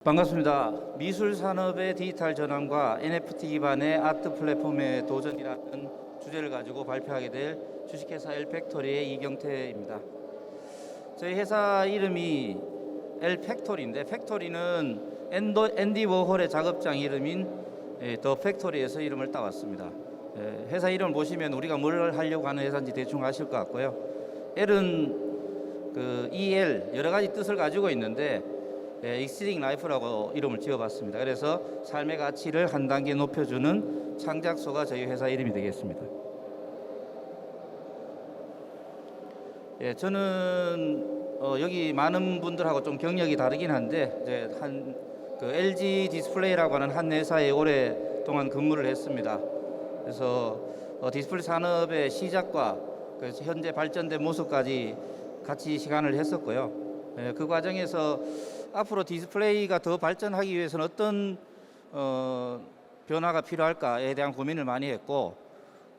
반갑습니다. 미술 산업의 디지털 전환과 NFT 기반의 아트 플랫폼의 도전이라는 주제를 가지고 발표하게 될 주식회사 엘팩토리의 이경태입니다. 저희 회사 이름이 엘팩토리인데, 팩토리는 앤디 워홀의 작업장 이름인 더 팩토리에서 이름을 따왔습니다. 회사 이름을 보시면 우리가 뭘 하려고 하는 회사인지 대충 아실 것 같고요. L은 EL 여러 가지 뜻을 가지고 있는데 익시딩 라이프라고 이름을 지어봤습니다. 그래서 삶의 가치를 한 단계 높여주는 창작소가 저희 회사 이름이 되겠습니다. 저는 여기 많은 분들하고 좀 경력이 다르긴 한데 이제 LG 디스플레이라고 하는 한 회사에 오랫동안 근무를 했습니다. 그래서 디스플레이 산업의 시작과 그래서 현재 발전된 모습까지 같이 시간을 했었고요. 그 과정에서 앞으로 디스플레이가 더 발전하기 위해서는 어떤 변화가 필요할까에 대한 고민을 많이 했고,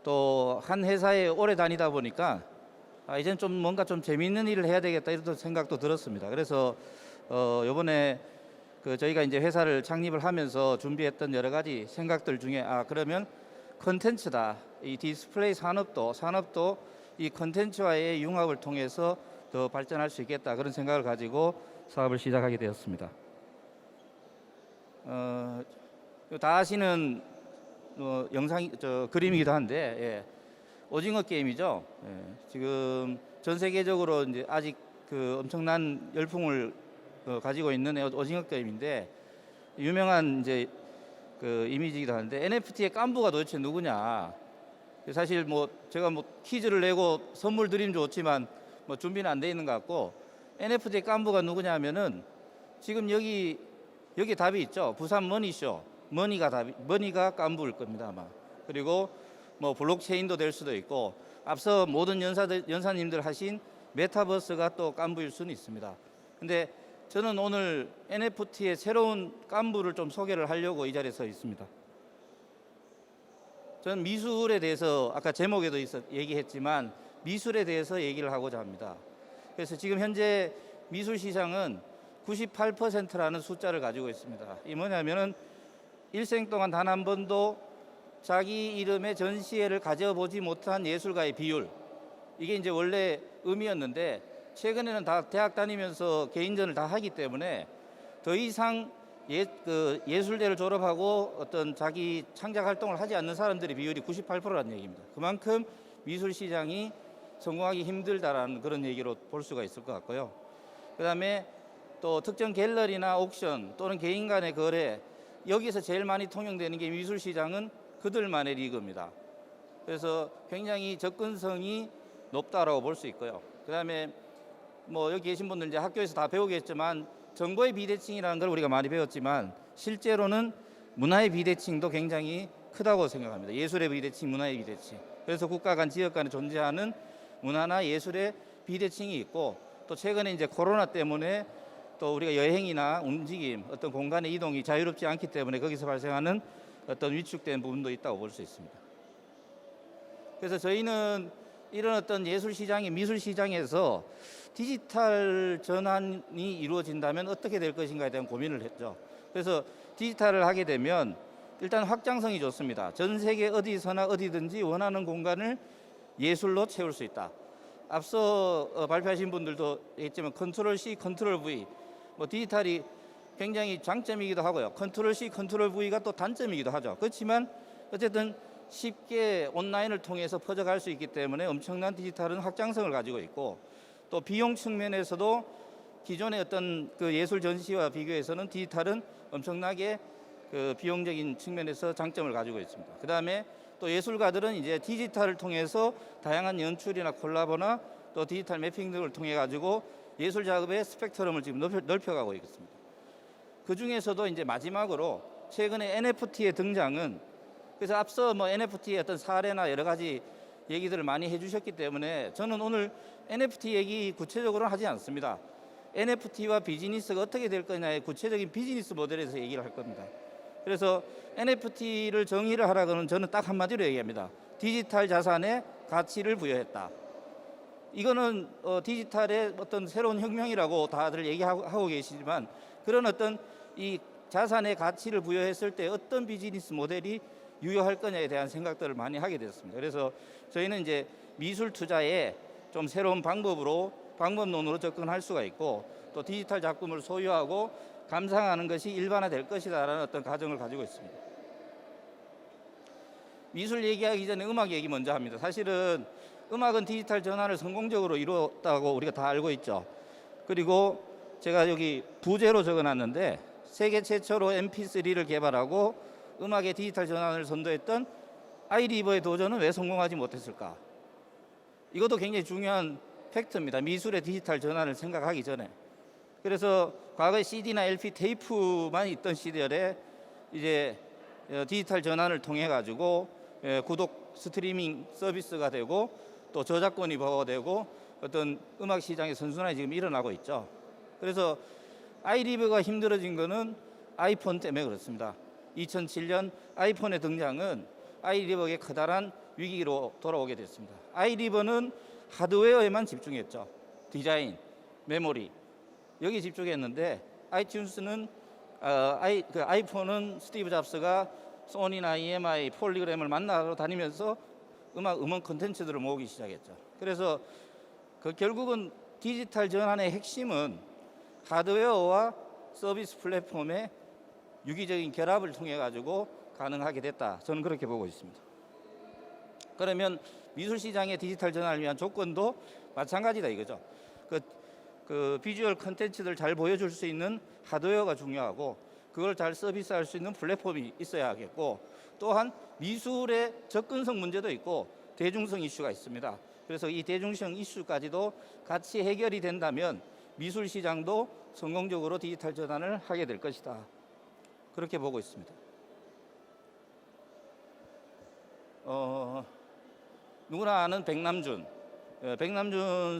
또 한 회사에 오래 다니다 보니까 이제는 좀 뭔가 좀 재미있는 일을 해야 되겠다 이런 생각도 들었습니다. 그래서 이번에 저희가 이제 회사를 창립을 하면서 준비했던 여러 가지 생각들 중에 그러면 컨텐츠다. 이 디스플레이 산업도 이 컨텐츠와의 융합을 통해서 더 발전할 수 있겠다, 그런 생각을 가지고 사업을 시작하게 되었습니다. 다 아시는 그림이기도 한데, 오징어 게임이죠. 지금 전 세계적으로 이제 아직 엄청난 열풍을 가지고 있는 오징어 게임인데, 유명한 이제 이미지이기도 한데, NFT의 깐부가 도대체 누구냐? 사실 제가 퀴즈를 내고 선물 드리면 좋지만 준비는 안 돼 있는 것 같고, NFT 깐부가 누구냐 하면은 지금 여기 답이 있죠. 부산 머니쇼. 머니가 깐부일 겁니다, 아마. 그리고 블록체인도 될 수도 있고, 앞서 모든 연사님들 하신 메타버스가 또 깐부일 수는 있습니다. 근데 저는 오늘 NFT의 새로운 깐부를 좀 소개를 하려고 이 자리에 서 있습니다. 저는 미술에 대해서 아까 제목에도 얘기했지만 미술에 대해서 얘기를 하고자 합니다. 그래서 지금 현재 미술 시장은 98%라는 숫자를 가지고 있습니다. 이 뭐냐면은 일생 동안 단 한 번도 자기 이름의 전시회를 가져보지 못한 예술가의 비율, 이게 이제 원래 의미였는데 최근에는 다 대학 다니면서 개인전을 다 하기 때문에 더 이상 예술대를 졸업하고 어떤 자기 창작 활동을 하지 않는 사람들의 비율이 98%라는 얘기입니다. 그만큼 미술 시장이 성공하기 힘들다라는 그런 얘기로 볼 수가 있을 것 같고요. 그다음에 또 특정 갤러리나 옥션 또는 개인 간의 거래, 여기서 제일 많이 통용되는 게 미술 시장은 그들만의 리그입니다. 그래서 굉장히 접근성이 높다라고 볼 수 있고요. 그다음에 여기 계신 분들 이제 학교에서 다 배우겠지만 정보의 비대칭이라는 걸 우리가 많이 배웠지만 실제로는 문화의 비대칭도 굉장히 크다고 생각합니다. 예술의 비대칭, 문화의 비대칭. 그래서 국가 간, 지역 간에 존재하는 문화나 예술의 비대칭이 있고, 또 최근에 이제 코로나 때문에 또 우리가 여행이나 움직임, 어떤 공간의 이동이 자유롭지 않기 때문에 거기서 발생하는 어떤 위축된 부분도 있다고 볼 수 있습니다. 그래서 저희는 이런 어떤 예술 시장이 미술 시장에서 디지털 전환이 이루어진다면 어떻게 될 것인가에 대한 고민을 했죠. 그래서 디지털을 하게 되면 일단 확장성이 좋습니다. 전 세계 어디서나 어디든지 원하는 공간을 예술로 채울 수 있다. 앞서 발표하신 분들도 했지만 컨트롤 C, 컨트롤 V, 디지털이 굉장히 장점이기도 하고요. 컨트롤 C, 컨트롤 V가 또 단점이기도 하죠. 그렇지만 어쨌든 쉽게 온라인을 통해서 퍼져갈 수 있기 때문에 엄청난 디지털은 확장성을 가지고 있고, 또 비용 측면에서도 기존의 어떤 예술 전시와 비교해서는 디지털은 엄청나게 비용적인 측면에서 장점을 가지고 있습니다. 그 다음에 또 예술가들은 이제 디지털을 통해서 다양한 연출이나 콜라보나 또 디지털 매핑 등을 통해 가지고 예술 작업의 스펙트럼을 지금 넓혀가고 있습니다. 그 중에서도 이제 마지막으로 최근에 NFT의 등장은, 그래서 앞서 NFT의 어떤 사례나 여러 가지 얘기들을 많이 해주셨기 때문에 저는 오늘 NFT 얘기 구체적으로는 하지 않습니다. NFT와 비즈니스가 어떻게 될 거냐의 구체적인 비즈니스 모델에 대해서 얘기를 할 겁니다. 그래서 NFT를 정의를 하라고는 저는 딱 한마디로 얘기합니다. 디지털 자산에 가치를 부여했다. 이거는 디지털의 어떤 새로운 혁명이라고 다들 얘기하고 계시지만, 그런 어떤 이 자산의 가치를 부여했을 때 어떤 비즈니스 모델이 유효할 거냐에 대한 생각들을 많이 하게 됐습니다. 그래서 저희는 이제 미술 투자에 좀 새로운 방법론으로 접근할 수가 있고, 또 디지털 작품을 소유하고 감상하는 것이 일반화될 것이다라는 어떤 가정을 가지고 있습니다. 미술 얘기하기 전에 음악 얘기 먼저 합니다. 사실은 음악은 디지털 전환을 성공적으로 이루었다고 우리가 다 알고 있죠. 그리고 제가 여기 부제로 적어놨는데, 세계 최초로 MP3를 개발하고 음악의 디지털 전환을 선도했던 아이리버의 도전은 왜 성공하지 못했을까? 이것도 굉장히 중요한 팩트입니다. 미술의 디지털 전환을 생각하기 전에. 그래서 과거에 CD나 LP 테이프만 있던 시절에 이제 디지털 전환을 통해 가지고 구독 스트리밍 서비스가 되고, 또 저작권이 보호되고 어떤 음악 시장의 선순환이 지금 일어나고 있죠. 그래서 아이리버가 힘들어진 거는 아이폰 때문에 그렇습니다. 2007년 아이폰의 등장은 아이리버의 커다란 위기로 돌아오게 됐습니다. 아이리버는 하드웨어에만 집중했죠. 디자인, 메모리, 여기 집중했는데, 아이튠스는 아이폰은 스티브 잡스가 소니나 EMI, 폴리그램을 만나러 다니면서 음원 콘텐츠들을 모으기 시작했죠. 그래서 결국은 디지털 전환의 핵심은 하드웨어와 서비스 플랫폼의 유기적인 결합을 통해 가지고 가능하게 됐다. 저는 그렇게 보고 있습니다. 그러면 미술 시장의 디지털 전환을 위한 조건도 마찬가지다 이거죠. 그 비주얼 콘텐츠들 잘 보여줄 수 있는 하드웨어가 중요하고, 그걸 잘 서비스할 수 있는 플랫폼이 있어야 하겠고, 또한 미술의 접근성 문제도 있고 대중성 이슈가 있습니다. 그래서 이 대중성 이슈까지도 같이 해결이 된다면 미술 시장도 성공적으로 디지털 전환을 하게 될 것이다. 그렇게 보고 있습니다. 누구나 아는 백남준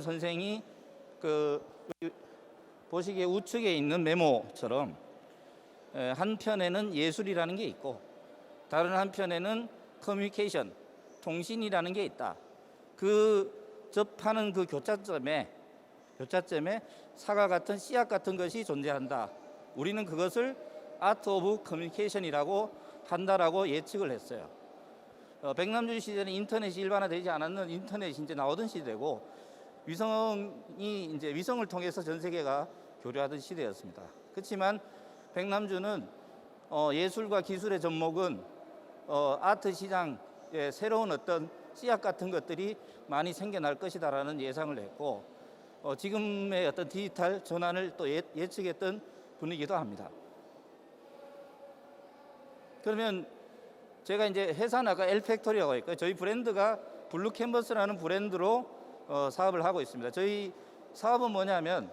선생이 보시기에 우측에 있는 메모처럼 한편에는 예술이라는 게 있고 다른 한편에는 커뮤니케이션, 통신이라는 게 있다. 그 접하는 그 교차점에 사과 같은 씨앗 같은 것이 존재한다. 우리는 그것을 아트 오브 커뮤니케이션이라고 한다라고 예측을 했어요. 백남준 시대는 인터넷이 일반화되지 않았는 인터넷이 이제 나오던 시대고, 위성을 통해서 전 세계가 교류하던 시대였습니다. 그렇지만 백남준은 예술과 기술의 접목은 아트 시장에 새로운 어떤 씨앗 같은 것들이 많이 생겨날 것이다라는 예상을 했고, 지금의 어떤 디지털 전환을 또 예측했던 분이기도 합니다. 그러면 제가 이제 회사는 아까 엘팩토리라고 했고요. 저희 브랜드가 블루 캔버스라는 브랜드로 사업을 하고 있습니다. 저희 사업은 뭐냐면,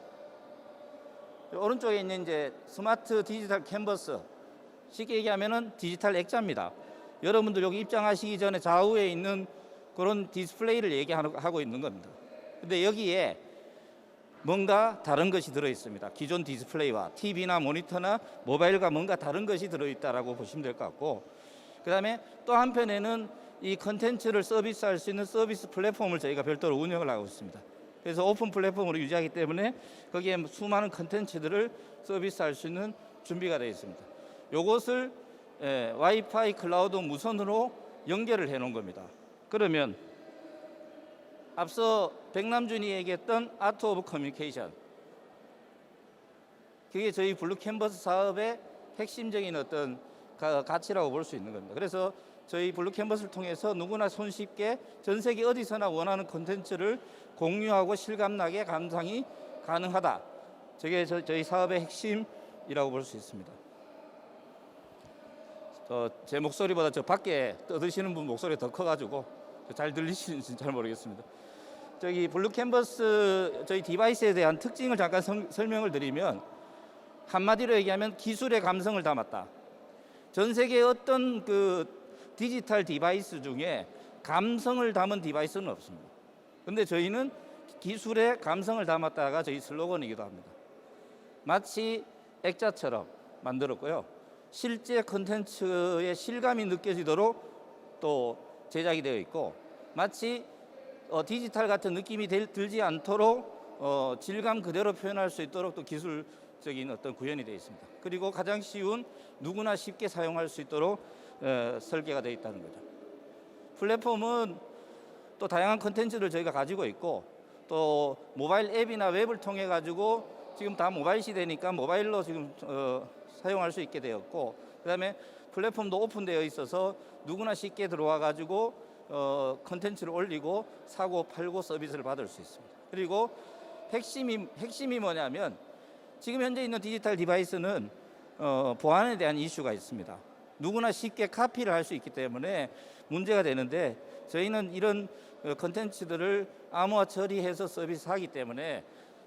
오른쪽에 있는 이제 스마트 디지털 캔버스, 쉽게 얘기하면은 디지털 액자입니다. 여러분들 여기 입장하시기 전에 좌우에 있는 그런 디스플레이를 얘기하고 있는 겁니다. 근데 여기에 뭔가 다른 것이 들어 있습니다. 기존 디스플레이와 TV나 모니터나 모바일과 뭔가 다른 것이 들어 있다라고 보시면 될 것 같고, 그다음에 또 한편에는 이 컨텐츠를 서비스할 수 있는 서비스 플랫폼을 저희가 별도로 운영을 하고 있습니다. 그래서 오픈 플랫폼으로 유지하기 때문에 거기에 수많은 컨텐츠들을 서비스할 수 있는 준비가 되어 있습니다. 요것을 와이파이 클라우드 무선으로 연결을 해 놓은 겁니다. 그러면 앞서 백남준이 얘기했던 아트 오브 커뮤니케이션, 그게 저희 블루 캔버스 사업의 핵심적인 어떤 가치라고 볼 수 있는 겁니다. 그래서 저희 블루 캔버스를 통해서 누구나 손쉽게 전 세계 어디서나 원하는 콘텐츠를 공유하고 실감나게 감상이 가능하다. 저게 저희 사업의 핵심이라고 볼 수 있습니다. 제 목소리보다 저 밖에 떠드시는 분 목소리가 더 커가지고 잘 들리시는지 잘 모르겠습니다. 저기 블루 캔버스 저희 디바이스에 대한 특징을 잠깐 설명을 드리면, 한마디로 얘기하면 기술의 감성을 담았다. 전 세계 어떤 그 디지털 디바이스 중에 감성을 담은 디바이스는 없습니다. 근데 저희는 기술의 감성을 담았다가 저희 슬로건이기도 합니다. 마치 액자처럼 만들었고요. 실제 콘텐츠의 실감이 느껴지도록 또 제작이 되어 있고, 마치 디지털 같은 느낌이 들지 않도록 질감 그대로 표현할 수 있도록 또 기술 적인 어떤 구현이 되어 있습니다. 그리고 가장 쉬운 누구나 쉽게 사용할 수 있도록 설계가 되어 있다는 거죠. 플랫폼은 또 다양한 컨텐츠를 저희가 가지고 있고 또 모바일 앱이나 웹을 통해 가지고 지금 다 모바일 시대니까 모바일로 지금 사용할 수 있게 되었고 그다음에 플랫폼도 오픈되어 있어서 누구나 쉽게 들어와 가지고 컨텐츠를 올리고 사고 팔고 서비스를 받을 수 있습니다. 그리고 핵심이 뭐냐면 지금 현재 있는 디지털 디바이스는 보안에 대한 이슈가 있습니다. 누구나 쉽게 카피를 할 수 있기 때문에 문제가 되는데 저희는 이런 컨텐츠들을 암호화 처리해서 서비스하기 때문에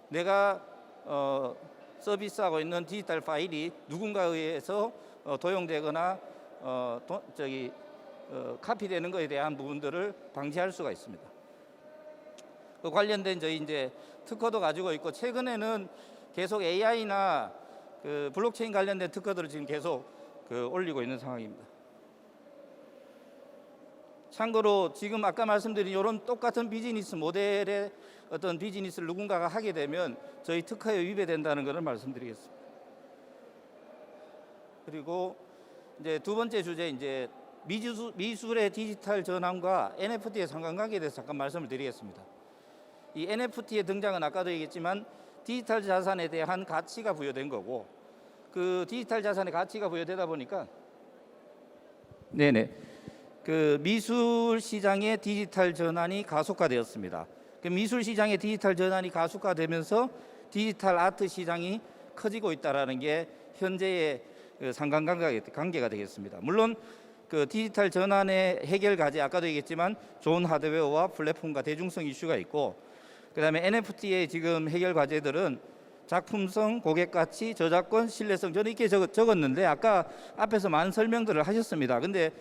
내가 서비스하고 있는 디지털 파일이 누군가에 의해서 도용되거나 카피되는 것에 대한 부분들을 방지할 수가 있습니다. 그 관련된 저희 이제 특허도 가지고 있고 최근에는 계속 AI나 그 블록체인 관련된 특허들을 지금 계속 올리고 있는 상황입니다. 참고로 지금 아까 말씀드린 이런 똑같은 비즈니스 모델의 어떤 비즈니스를 누군가가 하게 되면 저희 특허에 위배된다는 것을 말씀드리겠습니다. 그리고 이제 두 번째 주제 이제 미술의 디지털 전환과 NFT의 상관관계에 대해서 잠깐 말씀을 드리겠습니다. 이 NFT의 등장은 아까도 얘기했지만 디지털 자산에 대한 가치가 부여된 거고 그 디지털 자산의 가치가 부여되다 보니까 그 미술 시장의 디지털 전환이 가속화되었습니다. 그 미술 시장의 디지털 전환이 가속화되면서 디지털 아트 시장이 커지고 있다라는 게 현재의 상관관계가 되겠습니다. 물론 그 디지털 전환의 해결 과제 아까도 얘기했지만 좋은 하드웨어와 플랫폼과 대중성 이슈가 있고 그다음에 NFT의 지금 해결 과제들은 작품성, 고객 가치, 저작권, 신뢰성 저는 이렇게 적었는데 아까 앞에서 많은 설명들을 하셨습니다. 근데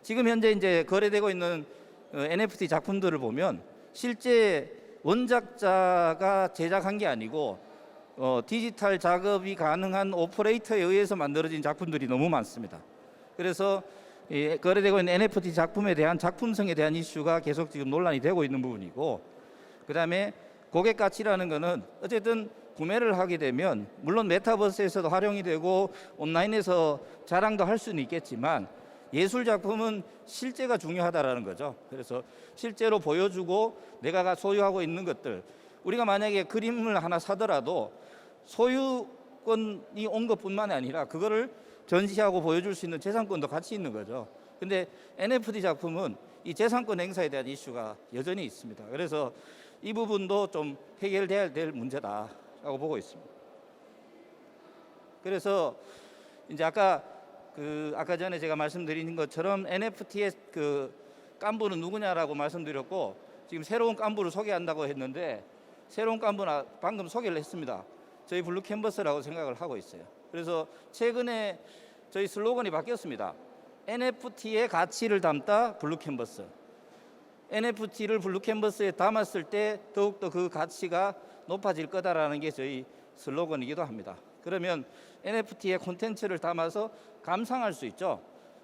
지금 현재 이제 거래되고 있는 NFT 작품들을 보면 실제 원작자가 제작한 게 아니고 디지털 작업이 가능한 오퍼레이터에 의해서 만들어진 작품들이 너무 많습니다. 그래서 거래되고 있는 NFT 작품에 대한 작품성에 대한 이슈가 계속 지금 논란이 되고 있는 부분이고 그다음에 고객 가치라는 거는 어쨌든 구매를 하게 되면 물론 메타버스에서도 활용이 되고 온라인에서 자랑도 할 수는 있겠지만 예술 작품은 실제가 중요하다라는 거죠. 그래서 실제로 보여주고 내가 소유하고 있는 것들 우리가 만약에 그림을 하나 사더라도 소유권이 온 것뿐만이 아니라 그거를 전시하고 보여줄 수 있는 재산권도 같이 있는 거죠. 근데 NFT 작품은 이 재산권 행사에 대한 이슈가 여전히 있습니다. 그래서 이 부분도 좀 해결돼야 될 문제다라고 보고 있습니다. 그래서 이제 아까 전에 제가 말씀드린 것처럼 NFT의 그 깐부는 누구냐라고 말씀드렸고 지금 새로운 깐부를 소개한다고 했는데 새로운 깐부는 방금 소개를 했습니다. 저희 블루 캔버스라고 생각을 하고 있어요. 그래서 최근에 저희 슬로건이 바뀌었습니다. NFT의 가치를 담다 블루 캔버스. NFT를 블루 캔버스에 담았을 때 더욱더 그 가치가 높아질 거다라는 게 저희 슬로건이기도 합니다. 그러면 NFT의 콘텐츠를 담아서 감상할 수 있죠.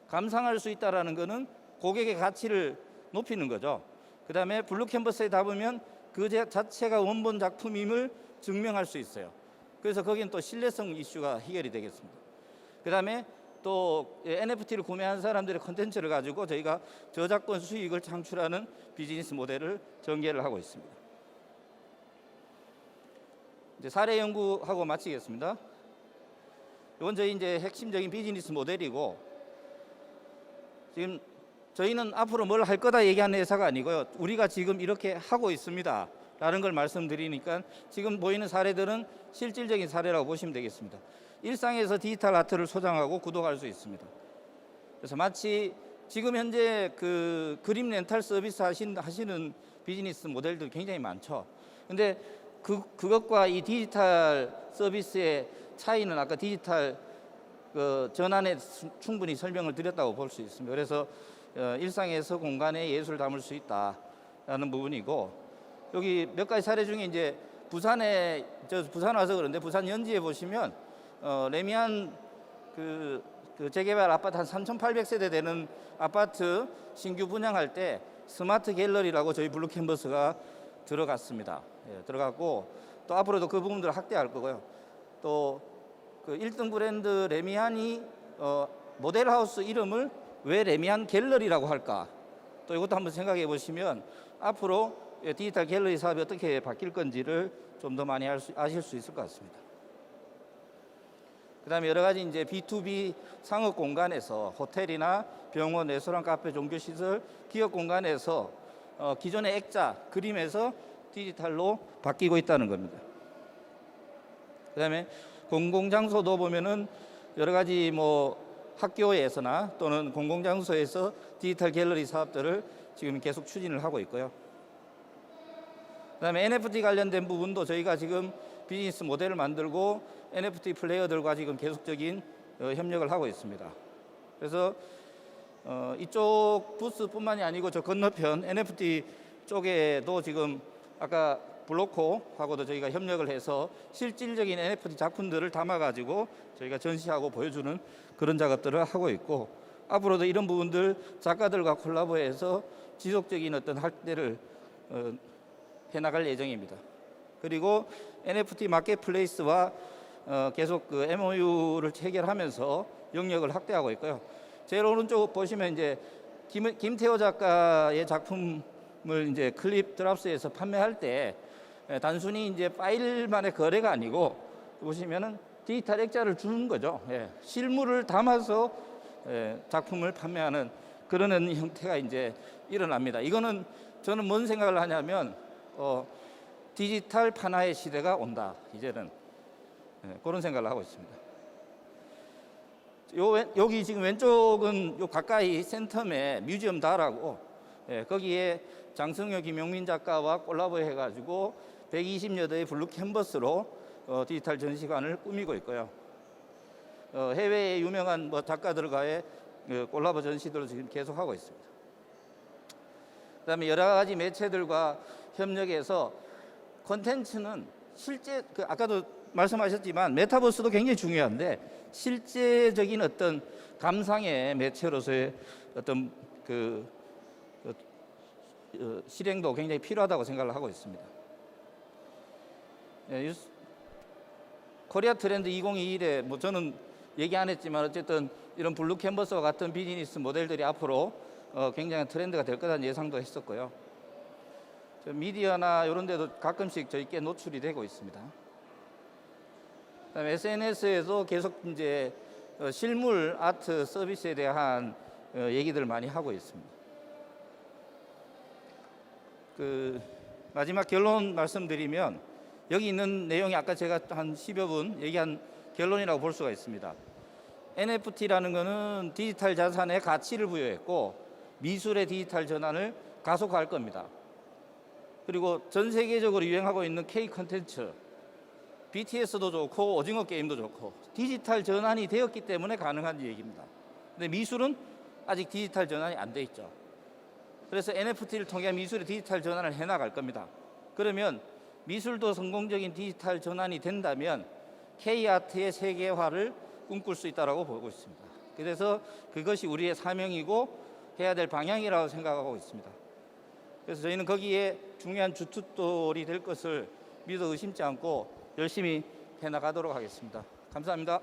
감상할 수 있다라는 거는 고객의 가치를 높이는 거죠. 그다음에 블루 캔버스에 담으면 그 자체가 원본 작품임을 증명할 수 있어요. 그래서 거기는 또 신뢰성 이슈가 해결이 되겠습니다. 그다음에 또 NFT를 구매한 사람들의 콘텐츠를 가지고 저희가 저작권 수익을 창출하는 비즈니스 모델을 전개를 하고 있습니다. 이제 사례 연구하고 마치겠습니다. 이건 저희 이제 핵심적인 비즈니스 모델이고 지금 저희는 앞으로 뭘 할 거다 얘기하는 회사가 아니고요. 우리가 지금 이렇게 하고 있습니다. 라는 걸 말씀드리니까 지금 보이는 사례들은 실질적인 사례라고 보시면 되겠습니다. 일상에서 디지털 아트를 소장하고 구독할 수 있습니다. 그래서 마치 지금 현재 그 그림 렌탈 서비스 하시는 비즈니스 모델들 굉장히 많죠. 근데 그것과 이 디지털 서비스의 차이는 아까 디지털 전환에 충분히 설명을 드렸다고 볼 수 있습니다. 그래서 일상에서 공간에 예술을 담을 수 있다라는 부분이고 여기 몇 가지 사례 중에 이제 부산 와서 그런데 부산 연지에 보시면 레미안 그 재개발 아파트 한 3,800세대 되는 아파트 신규 분양할 때 스마트 갤러리라고 저희 블루 캔버스가 들어갔습니다. 들어갔고 또 앞으로도 그 부분들을 확대할 거고요. 또 그 1등 브랜드 레미안이 모델하우스 이름을 왜 레미안 갤러리라고 할까? 또 이것도 한번 생각해 보시면 앞으로 디지털 갤러리 사업이 어떻게 바뀔 건지를 좀 더 많이 아실 수 있을 것 같습니다. 그다음에 여러 가지 이제 B2B 상업 공간에서 호텔이나 병원, 레스토랑, 카페, 종교시설, 기업 공간에서 기존의 액자, 그림에서 디지털로 바뀌고 있다는 겁니다. 그다음에 공공장소도 보면은 여러 가지 뭐 학교에서나 또는 공공장소에서 디지털 갤러리 사업들을 지금 계속 추진을 하고 있고요. 그다음에 NFT 관련된 부분도 저희가 지금 비즈니스 모델을 만들고 NFT 플레이어들과 지금 계속적인 협력을 하고 있습니다. 그래서 이쪽 부스뿐만이 아니고 저 건너편 NFT 쪽에도 지금 아까 블로코하고도 저희가 협력을 해서 실질적인 NFT 작품들을 담아가지고 저희가 전시하고 보여주는 그런 작업들을 하고 있고, 앞으로도 이런 부분들 작가들과 콜라보해서 지속적인 어떤 확대를 해나갈 예정입니다. 그리고 NFT 마켓플레이스와 계속 그 MOU를 체결하면서 영역을 확대하고 있고요. 제일 오른쪽 보시면 이제 김태호 작가의 작품을 이제 클립 드랍스에서 판매할 때 단순히 이제 파일만의 거래가 아니고 보시면은 디지털 액자를 주는 거죠. 실물을 담아서 작품을 판매하는 그런 형태가 이제 일어납니다. 이거는 저는 뭔 생각을 하냐면 디지털 판화의 시대가 온다. 이제는 그런 생각을 하고 있습니다. 여기 지금 왼쪽은 요 가까이 센텀에 뮤지엄 다라고 거기에 장승효, 김용민 작가와 콜라보해가지고 120여 대의 블루 캔버스로 디지털 전시관을 꾸미고 있고요. 해외의 유명한 뭐 작가들과의 콜라보 전시들을 지금 계속하고 있습니다. 그다음에 여러 가지 매체들과 협력해서 콘텐츠는 실제 아까도 말씀하셨지만 메타버스도 굉장히 중요한데 실제적인 어떤 감상의 매체로서의 어떤 실행도 굉장히 필요하다고 생각을 하고 있습니다. 코리아 트렌드 2021에 뭐 저는 얘기 안 했지만 어쨌든 이런 블루 캔버스와 같은 비즈니스 모델들이 앞으로 굉장한 트렌드가 될 거라는 예상도 했었고요. 미디어나 이런 데도 가끔씩 저희께 노출이 되고 있습니다. 그다음에 SNS에도 계속 이제 실물 아트 서비스에 대한 얘기들을 많이 하고 있습니다. 마지막 결론 말씀드리면 여기 있는 내용이 아까 제가 한 10여 분 얘기한 결론이라고 볼 수가 있습니다. NFT라는 것은 디지털 자산의 가치를 부여했고 미술의 디지털 전환을 가속화할 겁니다. 그리고 전 세계적으로 유행하고 있는 K 콘텐츠, BTS도 좋고 오징어 게임도 좋고 디지털 전환이 되었기 때문에 가능한 얘기입니다. 근데 미술은 아직 디지털 전환이 안 돼 있죠. 그래서 NFT를 통해 미술의 디지털 전환을 해나갈 겁니다. 그러면 미술도 성공적인 디지털 전환이 된다면 K아트의 세계화를 꿈꿀 수 있다고 보고 있습니다. 그래서 그것이 우리의 사명이고 해야 될 방향이라고 생각하고 있습니다. 그래서 저희는 거기에 중요한 주춧돌이 될 것을 믿어 의심치 않고 열심히 해나가도록 하겠습니다. 감사합니다.